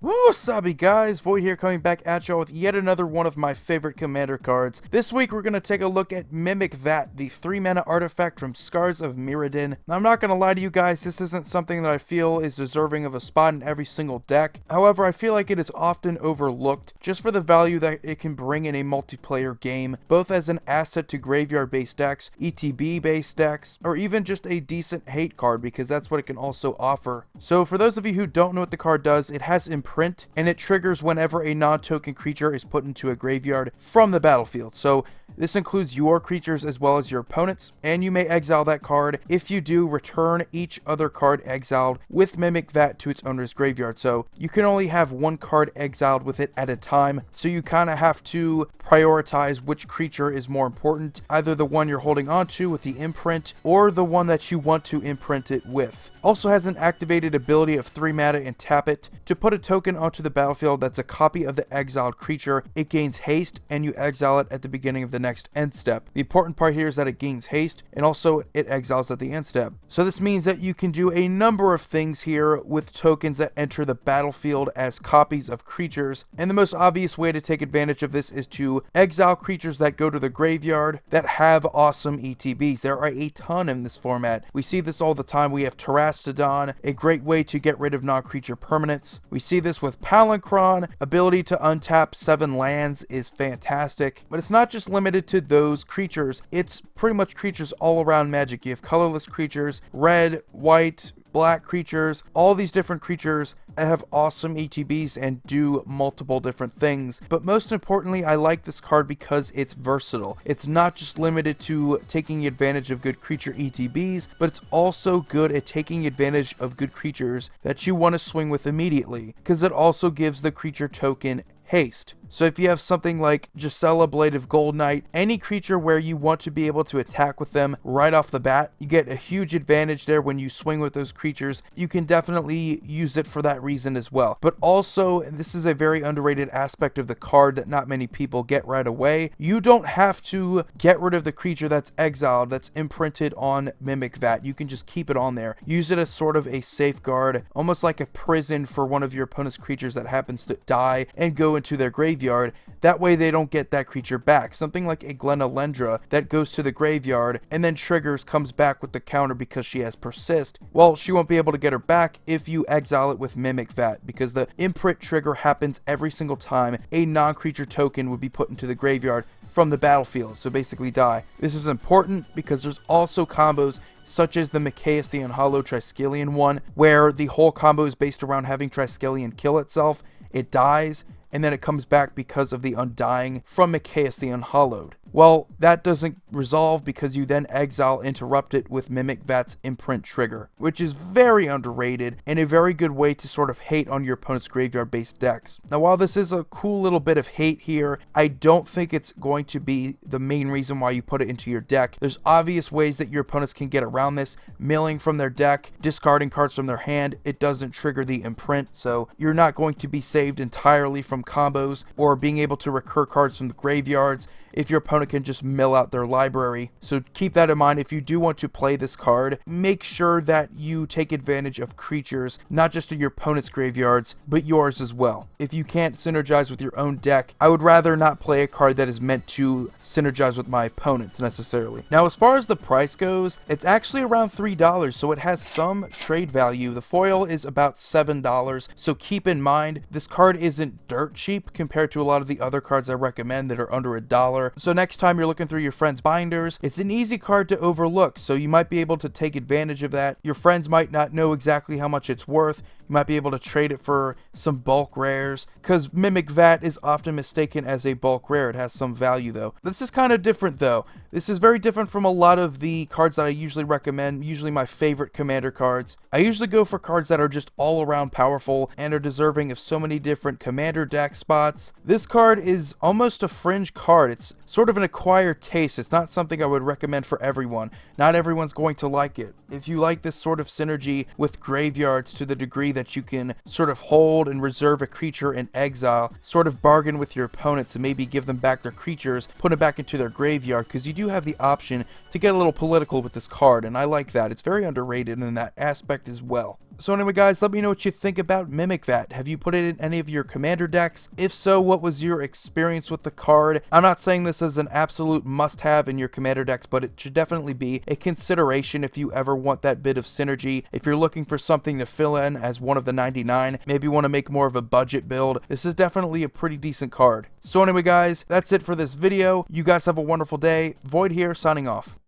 Wasabi guys, Void here coming back at y'all with yet another one of my favorite commander cards. This week we're going to take a look at Mimic Vat, the 3-mana artifact from Scars of Mirrodin. Now I'm not going to lie to you guys, this isn't something that I feel is deserving of a spot in every single deck. However, I feel like it is often overlooked just for the value that it can bring in a multiplayer game, both as an asset to graveyard based decks, ETB based decks, or even just a decent hate card because that's what it can also offer. So for those of you who don't know what the card does, it has Imprint, and it triggers whenever a non-token creature is put into a graveyard from the battlefield. So this includes your creatures as well as your opponents, and you may exile that card. If you do, return each other card exiled with Mimic Vat to its owner's graveyard. So you can only have one card exiled with it at a time, so you kind of have to prioritize which creature is more important, either the one you're holding onto with the imprint or the one that you want to imprint it with. Also has an activated ability of 3 mana and tap it to put a token onto the battlefield that's a copy of the exiled creature. It gains haste and you exile it at the beginning of the next end step. The important part here is that it gains haste and also it exiles at the end step. So this means that you can do a number of things here with tokens that enter the battlefield as copies of creatures, and the most obvious way to take advantage of this is to exile creatures that go to the graveyard that have awesome ETBs. There are a ton in this format. We see this all the time. We have Terastodon, a great way to get rid of non-creature permanents. We see this with Palinchron. Ability to untap 7 lands is fantastic, but it's not just limited to those creatures. It's pretty much creatures all around Magic. You have colorless creatures, red, white, black creatures, all these different creatures that have awesome ETBs and do multiple different things. But most importantly, I like this card because it's versatile. It's not just limited to taking advantage of good creature ETBs, but it's also good at taking advantage of good creatures that you want to swing with immediately, because it also gives the creature token haste. So if you have something like Gisela, Blade of Gold Knight, any creature where you want to be able to attack with them right off the bat, you get a huge advantage there when you swing with those creatures. You can definitely use it for that reason as well. But also, and this is a very underrated aspect of the card that not many people get right away, you don't have to get rid of the creature that's exiled, that's imprinted on Mimic Vat. You can just keep it on there. Use it as sort of a safeguard, almost like a prison for one of your opponent's creatures that happens to die and go into their graveyard. That way they don't get that creature back. Something like a Glenalendra that goes to the graveyard and then triggers, comes back with the counter because she has Persist. Well, she won't be able to get her back if you exile it with Mimic Vat, because the imprint trigger happens every single time a non-creature token would be put into the graveyard from the battlefield, so basically die. This is important because there's also combos such as the Mikaeus the Unhallowed Triskelion one, where the whole combo is based around having Triskelion kill itself. It dies, and then it comes back because of the undying from Mikaeus the Unhallowed. Well, that doesn't resolve because you then exile Interrupt it with Mimic Vat's imprint trigger, which is very underrated and a very good way to sort of hate on your opponent's graveyard-based decks. Now, while this is a cool little bit of hate here, I don't think it's going to be the main reason why you put it into your deck. There's obvious ways that your opponents can get around this, milling from their deck, discarding cards from their hand. It doesn't trigger the imprint, so you're not going to be saved entirely from combos or being able to recur cards from the graveyards if your opponent can just mill out their library. So keep that in mind. If you do want to play this card, make sure that you take advantage of creatures, not just in your opponent's graveyards, but yours as well. If you can't synergize with your own deck, I would rather not play a card that is meant to synergize with my opponents necessarily. Now, as far as the price goes, it's actually around $3, so it has some trade value. The foil is about $7, so keep in mind, this card isn't dirt cheap compared to a lot of the other cards I recommend that are under $1. So next time you're looking through your friends' binders, it's an easy card to overlook, so you might be able to take advantage of that. Your friends might not know exactly how much it's worth. You might be able to trade it for some bulk rares, because Mimic Vat is often mistaken as a bulk rare. It has some value though. This is kind of different though. This is very different from a lot of the cards that I usually recommend, usually my favorite commander cards. I usually go for cards that are just all around powerful and are deserving of so many different commander deck spots. This card is almost a fringe card. It's sort of an acquired taste. It's not something I would recommend for everyone. Not everyone's going to like it. If you like this sort of synergy with graveyards to the degree that you can sort of hold and reserve a creature in exile, sort of bargain with your opponents and maybe give them back their creatures, put them back into their graveyard, because you do have the option to get a little political with this card, and I like that. It's very underrated in that aspect as well. So anyway guys, let me know what you think about Mimic Vat. Have you put it in any of your commander decks? If so, what was your experience with the card? I'm not saying this is an absolute must-have in your commander decks, but it should definitely be a consideration if you ever want that bit of synergy. If you're looking for something to fill in as one of the 99, maybe want to make more of a budget build, this is definitely a pretty decent card. So anyway guys, that's it for this video. You guys have a wonderful day. Void here, signing off.